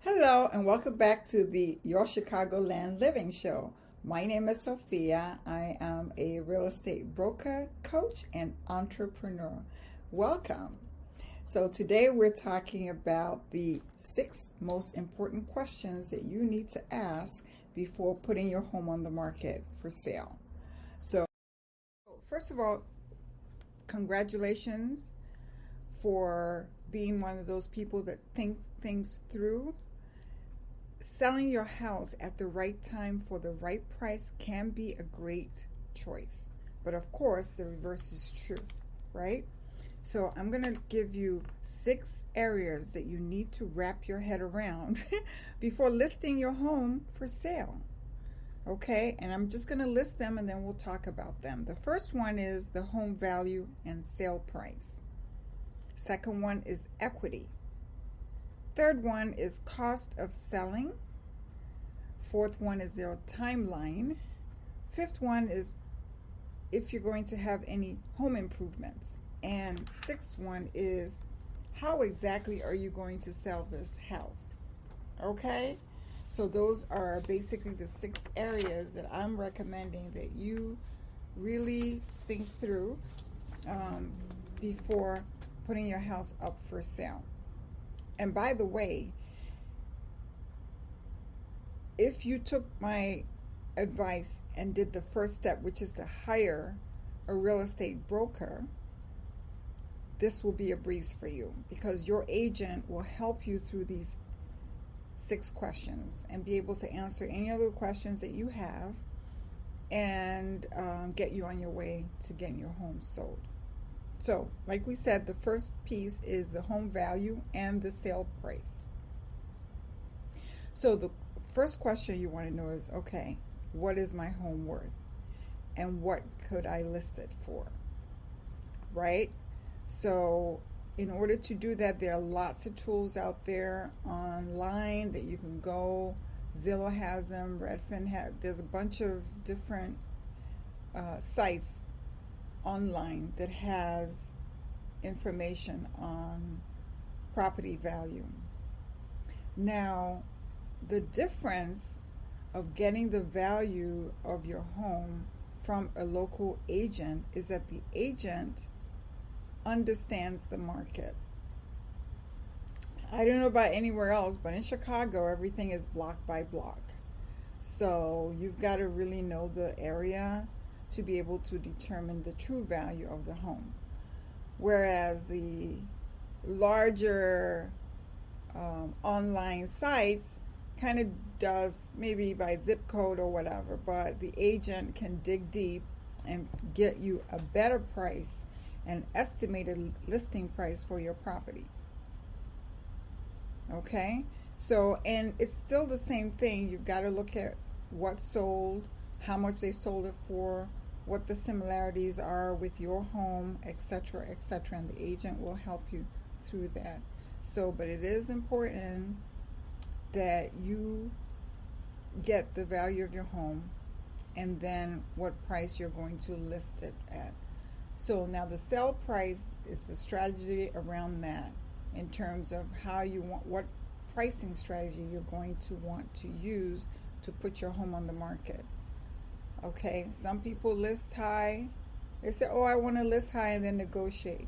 Hello and welcome back to the Your Chicagoland Living Show. My name is Sophia. I am a real estate broker, coach, and entrepreneur. Welcome. So today we're talking about the 6 most important questions that you need to ask before putting your home on the market for sale. So first of all, congratulations for being one of those people that think things through. Selling your house at the right time for the right price can be a great choice. But of course, the reverse is true, right? So I'm going to give you 6 areas that you need to wrap your head around before listing your home for sale. Okay, and I'm just going to list them and then we'll talk about them. The first one is the home value and sale price. Second one is equity. Third one is cost of selling. Fourth one is their timeline. Fifth one is if you're going to have any home improvements. And sixth one is how exactly are you going to sell this house? Okay? So those are basically the 6 areas that I'm recommending that you really think through before putting your house up for sale. And by the way, if you took my advice and did the first step, which is to hire a real estate broker, this will be a breeze for you because your agent will help you through these 6 questions and be able to answer any other questions that you have and get you on your way to getting your home sold. So, like we said, the first piece is the home value and the sale price. So the first question you want to know is, okay, what is my home worth? And what could I list it for? Right? So in order to do that, there are lots of tools out there online that you can go. Zillow has them, Redfin has, there's a bunch of different sites online that has information on property value. Now, the difference of getting the value of your home from a local agent is that the agent understands the market. I don't know about anywhere else, but in Chicago, everything is block by block. So you've got to really know the area to be able to determine the true value of the home. Whereas the larger online sites kind of does maybe by zip code or whatever, but the agent can dig deep and get you a better price, an estimated listing price for your property. Okay? So, and it's still the same thing. You've got to look at what sold, how much they sold it for, what the similarities are with your home, etc., etc., and the agent will help you through that. So, but it is important that you get the value of your home and then what price you're going to list it at. So now the sale price, it's a strategy around that in terms of how you want, what pricing strategy you're going to want to use to put your home on the market. Okay, some people list high. They say, oh, I want to list high and then negotiate.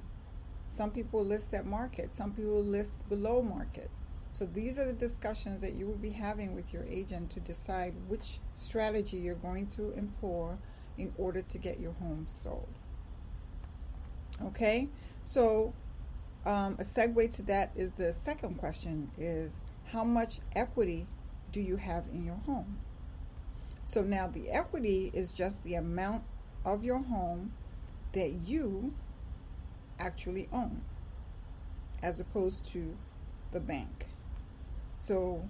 Some people list at market. Some people list below market. So these are the discussions that you will be having with your agent to decide which strategy you're going to employ in order to get your home sold. Okay, so a segue to that is the second question is, how much equity do you have in your home? So now the equity is just the amount of your home that you actually own as opposed to the bank. So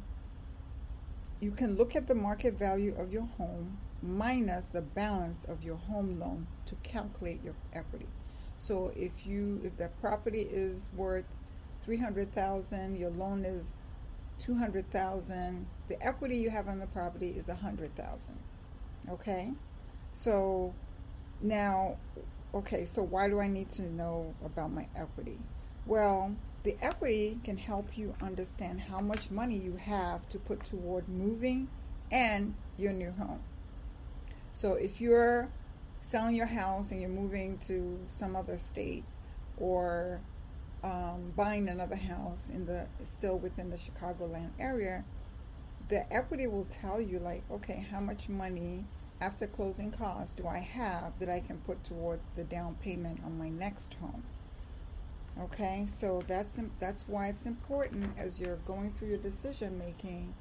you can look at the market value of your home minus the balance of your home loan to calculate your equity. So if the property is worth $300,000, your loan is $200,000, the equity you have on the property is $100,000. Okay? So now, okay, so why do I need to know about my equity? Well, the equity can help you understand how much money you have to put toward moving and your new home. So if you're selling your house and you're moving to some other state, or buying another house still within the Chicagoland area, the equity will tell you, like, okay, how much money after closing costs do I have that I can put towards the down payment on my next home. Okay, so that's why it's important as you're going through your decision making,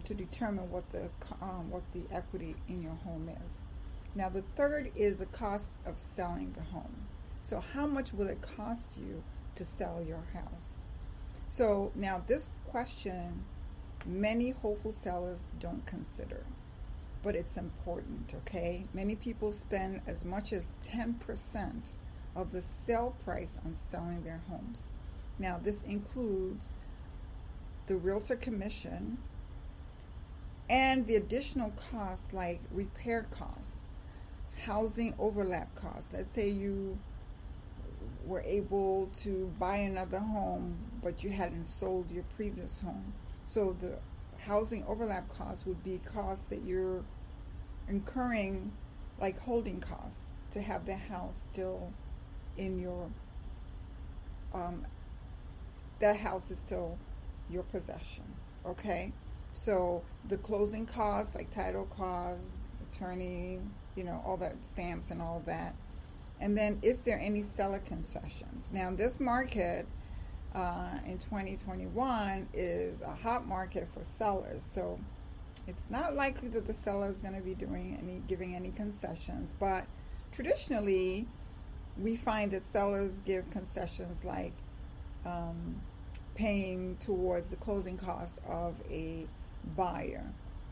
to determine what the equity in your home is. Now, the third is the cost of selling the home. So how much will it cost you to sell your house? So now this question, many hopeful sellers don't consider, but it's important, okay? Many people spend as much as 10% of the sale price on selling their homes. Now, this includes the realtor commission and the additional costs like repair costs, housing overlap costs. Let's say you were able to buy another home, but you hadn't sold your previous home. So the housing overlap costs would be costs that you're incurring, like holding costs, to have the house still in your, that house is still your possession, okay? So the closing costs, like title costs, attorney, all that, stamps and all that. And then if there are any seller concessions. Now, this market in 2021 is a hot market for sellers. So it's not likely that the seller is going to be giving any concessions. But traditionally, we find that sellers give concessions like paying towards the closing cost of a buyer,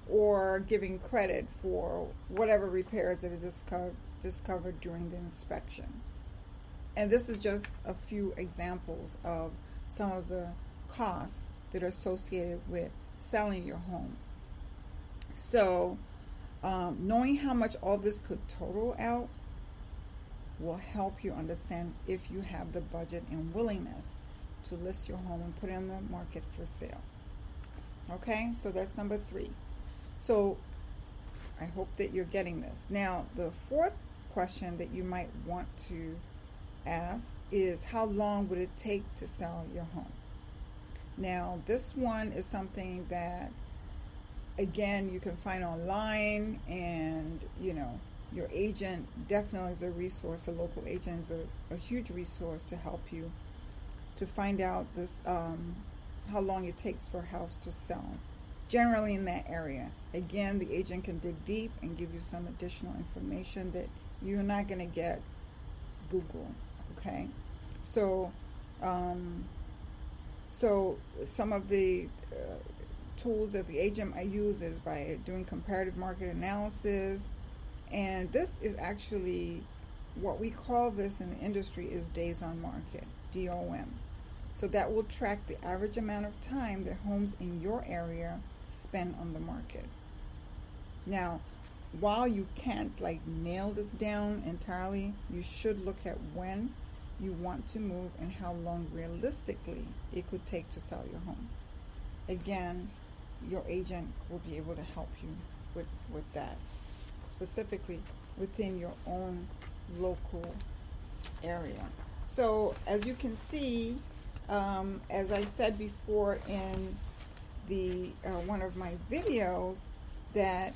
or giving credit for whatever repairs that are discovered during the inspection. And this is just a few examples of some of the costs that are associated with selling your home. So knowing how much all this could total out will help you understand if you have the budget and willingness to list your home and put it on the market for sale. Okay, so that's number 3. So I hope that you're getting this. Now, the fourth question that you might want to ask is, how long would it take to sell your home? Now, this one is something that, again, you can find online, and your agent definitely is a resource. A local agent is a huge resource to help you to find out this how long it takes for a house to sell, generally in that area. Again, the agent can dig deep and give you some additional information that you're not going to get Google. Okay, so some of the tools that the agent might use is by doing comparative market analysis, and this is actually what we call this in the industry is days on market, DOM. So that will track the average amount of time that homes in your area spend on the market. Now, while you can't nail this down entirely, you should look at when you want to move and how long realistically it could take to sell your home. Again, your agent will be able to help you with that, specifically within your own local area. So as you can see, as I said before in the one of my videos, that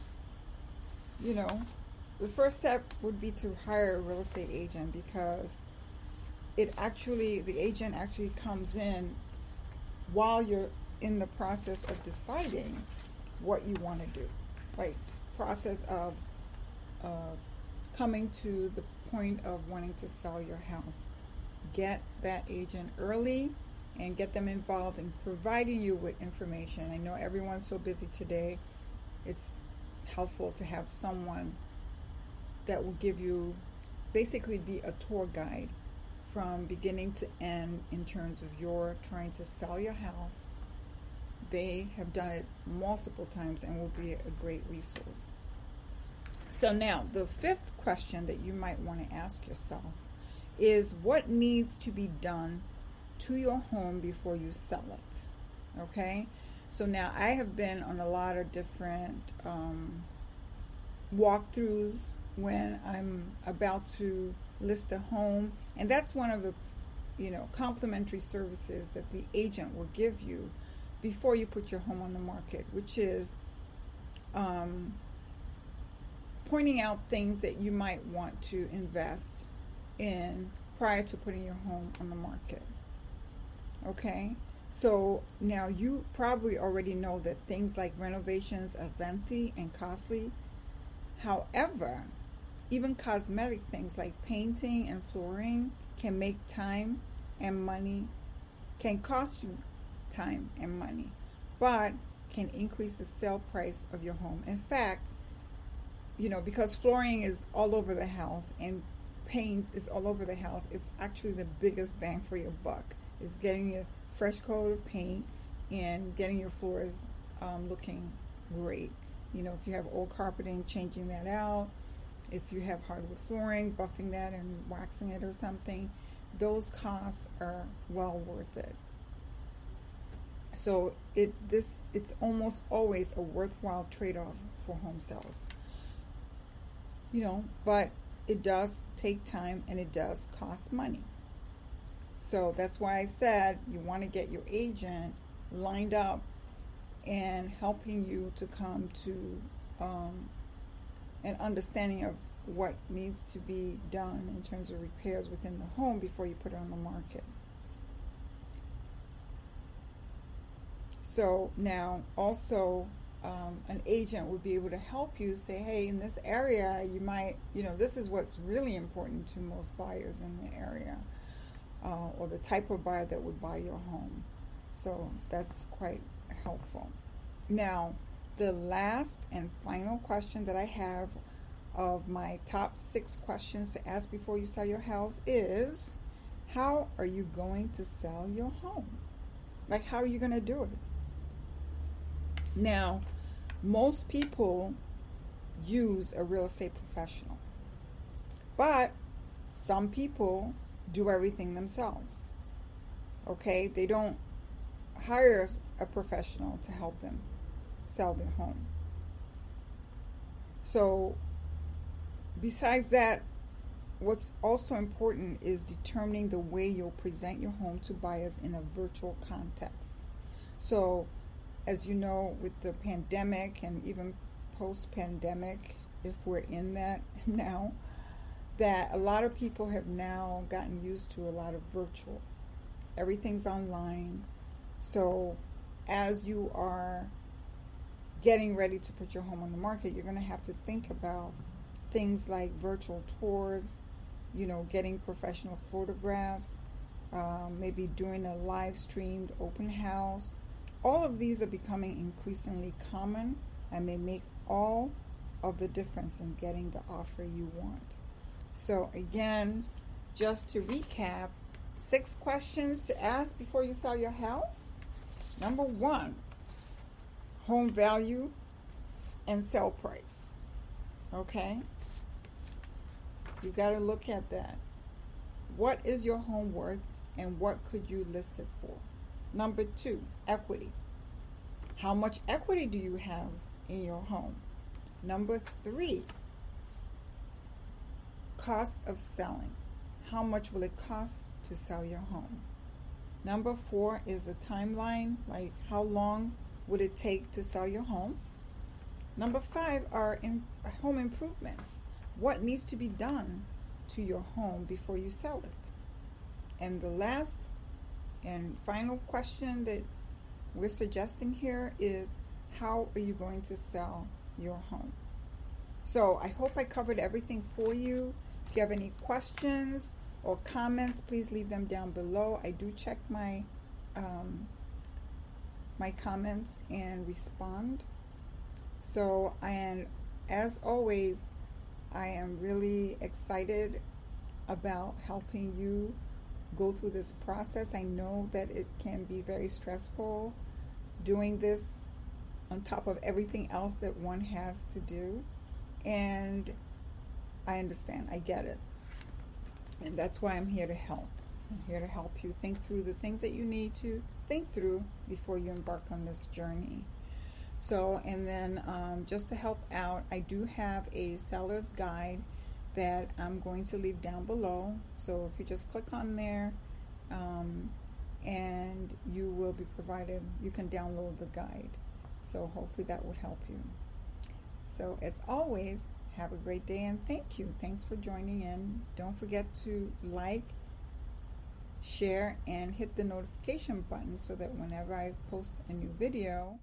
the first step would be to hire a real estate agent, because the agent actually comes in while you're in the process of deciding what you want to do, like process of coming to the point of wanting to sell your house. Get that agent early and get them involved in providing you with information. I know everyone's so busy today. It's helpful to have someone that will give you, basically be a tour guide from beginning to end in terms of your trying to sell your house. They have done it multiple times and will be a great resource. So now, the fifth question that you might want to ask yourself is, what needs to be done to your home before you sell it. Okay? So now I have been on a lot of different walkthroughs when I'm about to list a home, and that's one of the complimentary services that the agent will give you before you put your home on the market, which is pointing out things that you might want to invest in prior to putting your home on the market. Okay? So now you probably already know that things like renovations are lengthy and costly. However, even cosmetic things like painting and flooring can make time and money, can cost you time and money, but can increase the sale price of your home. In fact, because flooring is all over the house and paint is all over the house, it's actually the biggest bang for your buck, is getting a fresh coat of paint and getting your floors looking great. If you have old carpeting, changing that out. If you have hardwood flooring, buffing that and waxing it or something, those costs are well worth it. So it's almost always a worthwhile trade-off for home sales. But it does take time and it does cost money. So that's why I said you want to get your agent lined up and helping you to come to an understanding of what needs to be done in terms of repairs within the home before you put it on the market. So now also an agent would be able to help you say, hey, in this area you might, this is what's really important to most buyers in the area, or the type of buyer that would buy your home. So that's quite helpful. Now, the last and final question that I have of my top 6 questions to ask before you sell your house is, how are you going to sell your home? Like, how are you going to do it? Now, most people use a real estate professional, but some people do everything themselves. Okay? They don't hire a professional to help them sell their home. So besides that, what's also important is determining the way you'll present your home to buyers in a virtual context. So as you know, with the pandemic and even post-pandemic, if we're in that now, that a lot of people have now gotten used to a lot of virtual. Everything's online. So as you are getting ready to put your home on the market, you're going to have to think about things like virtual tours, getting professional photographs, maybe doing a live streamed open house. All of these are becoming increasingly common and may make all of the difference in getting the offer you want. So again, just to recap, 6 questions to ask before you sell your house. Number 1, home value and sale price. Okay? You got to look at that. What is your home worth and what could you list it for? Number 2, equity. How much equity do you have in your home? Number 3, cost of selling. How much will it cost to sell your home? Number 4 is the timeline, like how long would it take to sell your home? Number 5 are home improvements. What needs to be done to your home before you sell it? And the last and final question that we're suggesting here is, how are you going to sell your home? So I hope I covered everything for you. If you have any questions or comments, please leave them down below. I do check my my comments and respond. So, and as always, I am really excited about helping you go through this process. I know that it can be very stressful doing this on top of everything else that one has to do, and I understand, I get it, and that's why I'm here to help. I'm here to help you think through the things that you need to think through before you embark on this journey. So, and then just to help out, I do have a seller's guide that I'm going to leave down below. So if you just click on there, and you will be provided, you can download the guide. So hopefully that would help you. So as always, have a great day and thank you. Thanks for joining in. Don't forget to like, share, and hit the notification button so that whenever I post a new video,